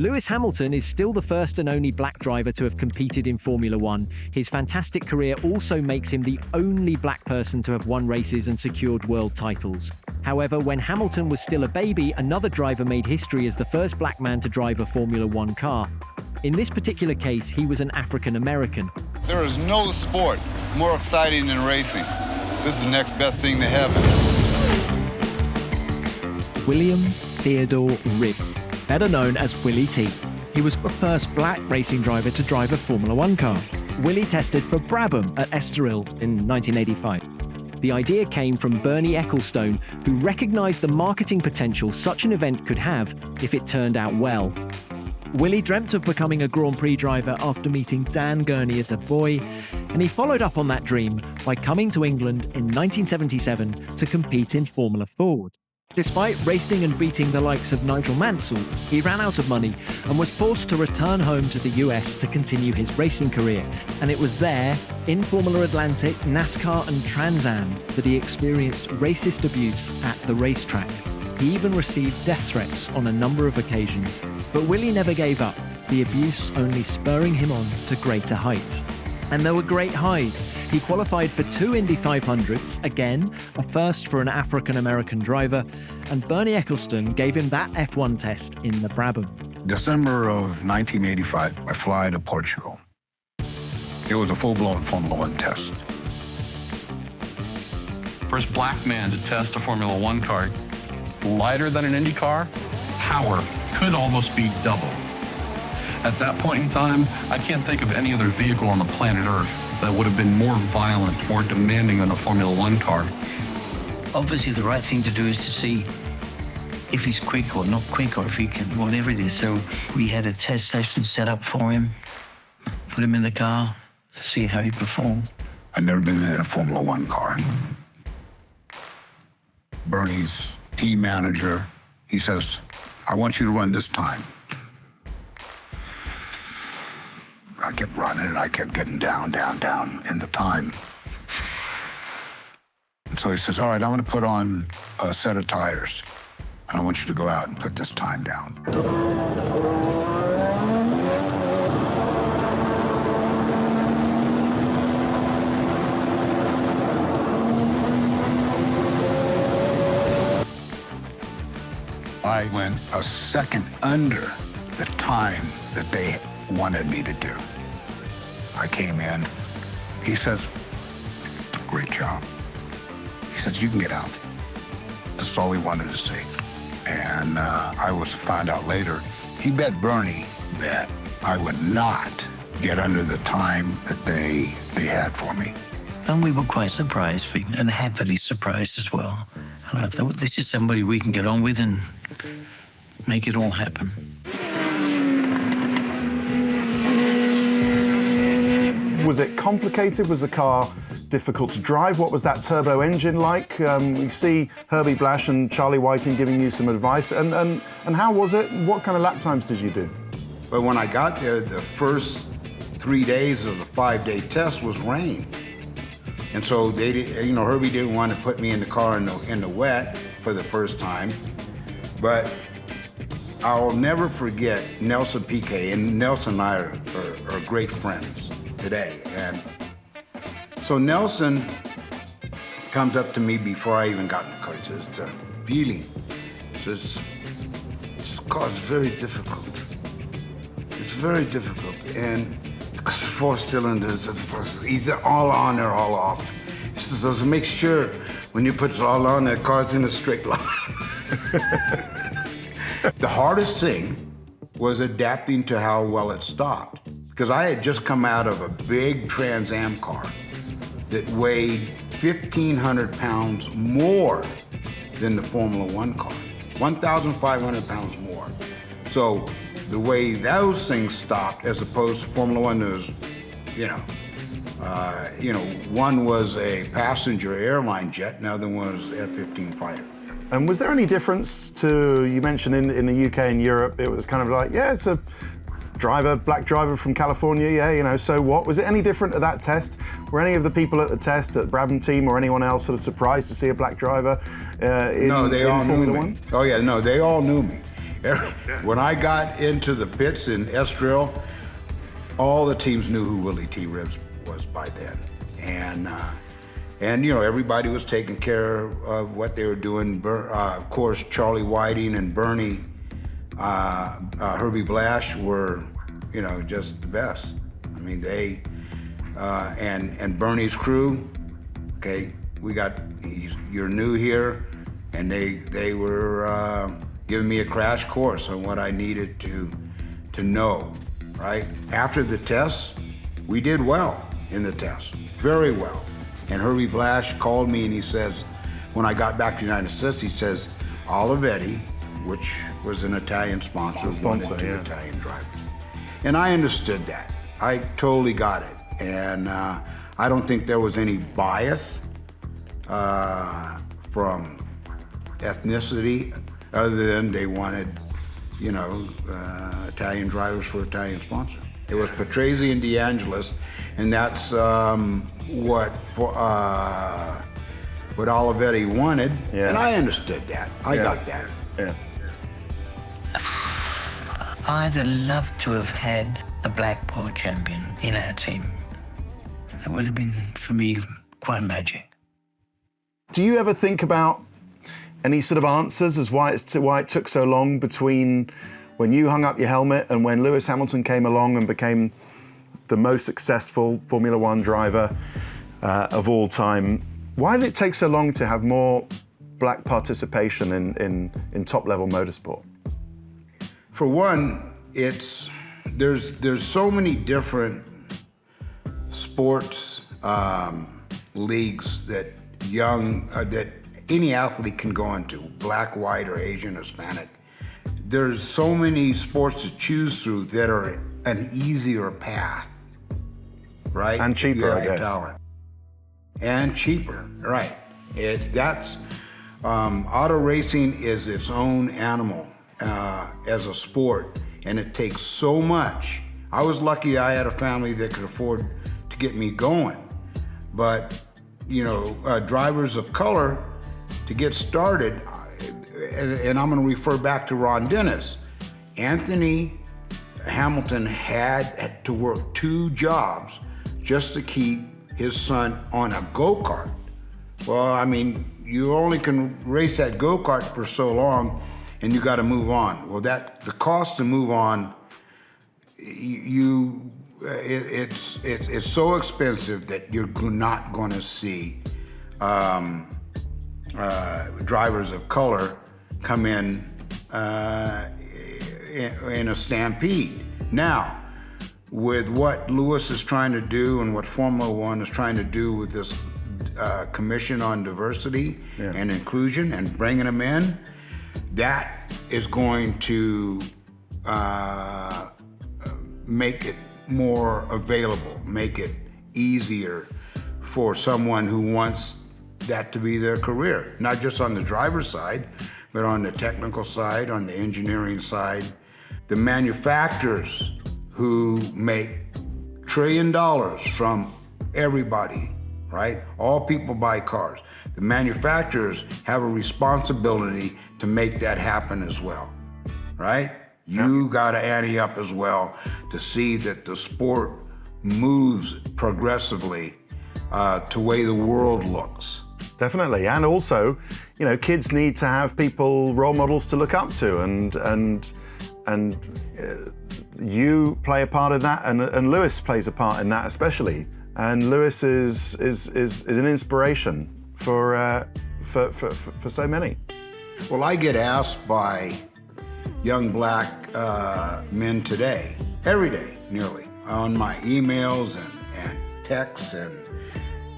Lewis Hamilton is still the first and only black driver to have competed in Formula One. His fantastic career also makes him the only black person to have won races and secured world titles. However, when Hamilton was still a baby, another driver made history as the first black man to drive a Formula One car. In this particular case, he was an African American. There is no sport more exciting than racing. This is the next best thing to heaven. William Theodore Ribbs, better known as Willie T. He was the first black racing driver to drive a Formula One car. Willie tested for Brabham at Estoril in 1985. The idea came from Bernie Ecclestone, who recognized the marketing potential such an event could have if it turned out well. Willie dreamt of becoming a Grand Prix driver after meeting Dan Gurney as a boy, and he followed up on that dream by coming to England in 1977 to compete in Formula Ford. Despite racing and beating the likes of Nigel Mansell, he ran out of money and was forced to return home to the US to continue his racing career. And it was there, in Formula Atlantic, NASCAR and Trans Am, that he experienced racist abuse at the racetrack. He even received death threats on a number of occasions. But Willie never gave up, the abuse only spurring him on to greater heights. And there were great highs. He qualified for 2 Indy 500s, again, a first for an African-American driver, and Bernie Ecclestone gave him that F1 test in the Brabham. December of 1985, I fly to Portugal. It was a full-blown Formula One test. First black man to test a Formula One car. Lighter than an Indy car, power could almost be double. At that point in time, I can't think of any other vehicle on the planet Earth that would have been more violent, more demanding than a Formula One car. Obviously, the right thing to do is to see if he's quick or not quick, or if he can, whatever it is. So we had a test session set up for him, put him in the car to see how he performed. I'd never been in a Formula One car. Bernie's team manager, he says, I want you to run this time. I kept running and I kept getting down in the time. And so he says, all right, I'm gonna put on a set of tires and I want you to go out and put this time down. I went a second under the time that they wanted me to do. I came in, he says, great job. He says, you can get out. That's all he wanted to see. And I was to find out later, he bet Bernie that I would not get under the time that they had for me. And we were quite surprised, and happily surprised as well. And I thought, this is somebody we can get on with and make it all happen. Was it complicated? Was the car difficult to drive? What was that turbo engine like? You see Herbie Blash and Charlie Whiting giving you some advice. And how was it? What kind of lap times did you do? But when I got there, the first 3 days of the 5-day test was rain. And so they did, you know, Herbie didn't want to put me in the car in the wet for the first time. But I'll never forget Nelson Piquet, and Nelson and I are great friends today. And so Nelson comes up to me before I even got in the car. He says, the feeling, he says, this car is very difficult. It's very difficult. And because 4 cylinders, either all on or all off. He says, so make sure when you put it all on, that car's in a straight line. The hardest thing was adapting to how well it stopped. Because I had just come out of a big Trans Am car that weighed 1,500 pounds more than the Formula One car. 1,500 pounds more. So the way those things stopped, as opposed to Formula One, was, one was a passenger airline jet, and the other one was F-15 fighter. And was there any difference to, you mentioned in the UK and Europe, it was kind of like, yeah, it's a black driver from California, yeah, so what? Was it any different at that test? Were any of the people at the test, at the Brabham team or anyone else sort of surprised to see a black driver in all Formula knew me. One? Oh yeah, no, they all knew me. When I got into the pits in Estoril, all the teams knew who Willie T. Ribbs was by then. And you know, everybody was taking care of what they were doing. Of course, Charlie Whiting and Bernie, Herbie Blash were, you know, just the best. I mean, they, and Bernie's crew, okay, you're new here, and they were giving me a crash course on what I needed to know, right? After the tests, we did well in the tests, very well. And Herbie Blash called me and he says, when I got back to the United States, he says, Olivetti, which was an Italian sponsor, wanted two Italian drivers. And I understood that. I totally got it. And I don't think there was any bias from ethnicity other than they wanted, you know, Italian drivers for Italian sponsors. It was Patrese and DeAngelis, and that's what Olivetti wanted, and I understood that. I got that. Yeah. I'd have loved to have had a black world champion in our team. That would have been, for me, quite magic. Do you ever think about any sort of answers as why it took so long between when you hung up your helmet and when Lewis Hamilton came along and became the most successful Formula One driver of all time? Why did it take so long to have more black participation in top-level motorsport? For one, there's so many different sports leagues that that any athlete can go into, black, white, or Asian, Hispanic. There's so many sports to choose through that are an easier path, right? And cheaper, I guess. Talent. And cheaper, right. Auto racing is its own animal as a sport, and it takes so much. I was lucky I had a family that could afford to get me going, but you know, drivers of color, to get started, and I'm going to refer back to Ron Dennis. Anthony Hamilton had to work 2 jobs just to keep his son on a go-kart. Well, I mean, you only can race that go-kart for so long, and you got to move on. Well, the cost to move on, it's so expensive that you're not going to see drivers of color come in a stampede. Now, with what Lewis is trying to do and what Formula One is trying to do with this Commission on Diversity and Inclusion and bringing them in, that is going to make it more available, make it easier for someone who wants that to be their career, not just on the driver's side, but on the technical side, on the engineering side. The manufacturers who make $1 trillion from everybody, right? All people buy cars. The manufacturers have a responsibility to make that happen as well, right? You got to ante up as well to see that the sport moves progressively to the way the world looks. Definitely, and also, you know, kids need to have role models to look up to, and you play a part in that, and Lewis plays a part in that especially. And Lewis is an inspiration for so many. Well, I get asked by young black men today, every day nearly, on my emails and texts, and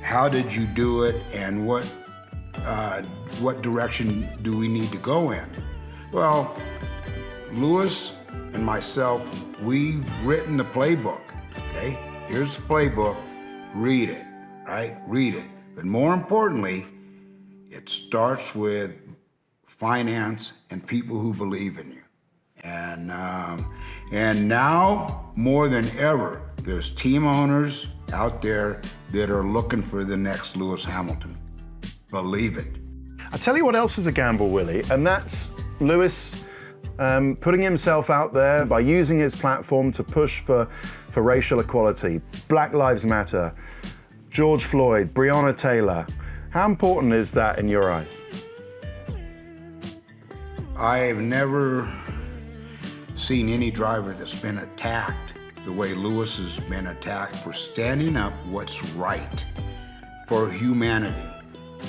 how did you do it, and what direction do we need to go in? Well, Lewis and myself, we've written the playbook, okay? Here's the playbook, read it, right? Read it. But more importantly, it starts with finance and people who believe in you. And now, more than ever, there's team owners out there that are looking for the next Lewis Hamilton. Believe it. I'll tell you what else is a gamble, Willie, and that's Lewis putting himself out there by using his platform to push for racial equality. Black Lives Matter, George Floyd, Breonna Taylor. How important is that in your eyes? I've never seen any driver that's been attacked the way Lewis has been attacked for standing up what's right for humanity,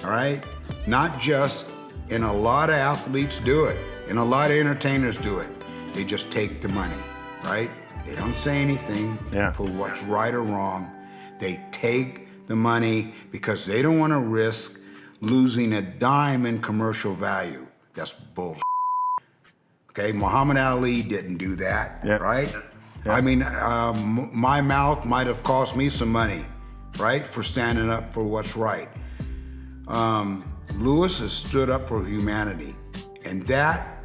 all right? Not just, and a lot of athletes do it, and a lot of entertainers do it. They just take the money, right? They don't say anything for what's right or wrong. They take the money because they don't want to risk losing a dime in commercial value. That's bullshit. Okay, Muhammad Ali didn't do that, right? I mean, my mouth might have cost me some money, right, for standing up for what's right. Lewis has stood up for humanity, and that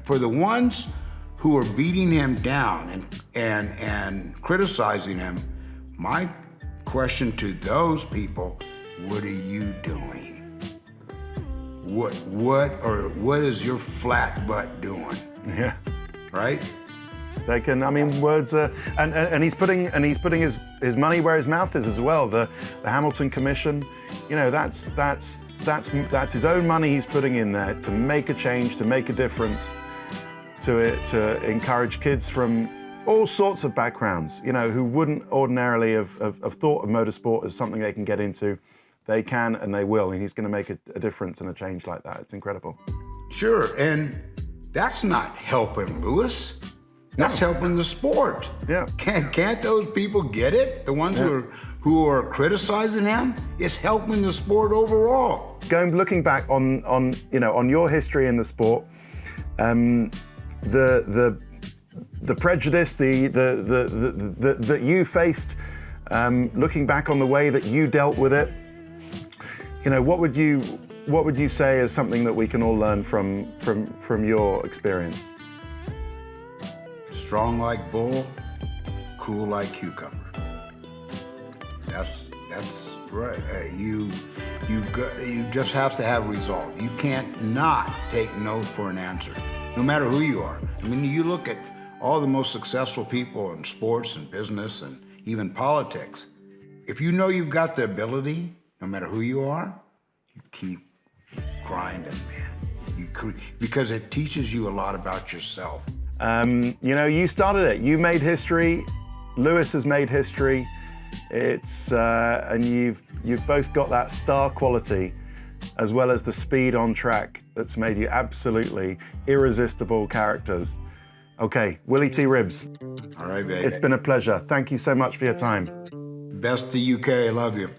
for the ones who are beating him down and criticizing him, my question to those people: what are you doing? What is your flat butt doing? Yeah. Right? They can, I mean, words are, and he's putting his money where his mouth is as well. The Hamilton Commission, you know, that's his own money he's putting in there to make a change, to make a difference, to encourage kids from all sorts of backgrounds, you know, who wouldn't ordinarily have thought of motorsport as something they can get into. They can and they will, and he's going to make a difference and a change like that. It's incredible. Sure, and that's not helping Lewis. That's helping the sport. Yeah. Can't those people get it? The ones who are criticizing him? It's helping the sport overall. Looking back on your history in the sport, the prejudice that you faced, looking back on the way that you dealt with it, you know, what would you say is something that we can all learn from your experience? Strong like bull, cool like cucumber. That's right. You just have to have resolve. You can't not take no for an answer, no matter who you are. I mean, you look at all the most successful people in sports and business and even politics. If you know you've got the ability, no matter who you are, you keep grinding, man. Because it teaches you a lot about yourself. You know, you started it. You made history. Lewis has made history. It's and you've both got that star quality, as well as the speed on track that's made you absolutely irresistible characters. Okay, Willie T. Ribbs. All right, baby. It's been a pleasure. Thank you so much for your time. Best to UK. I love you.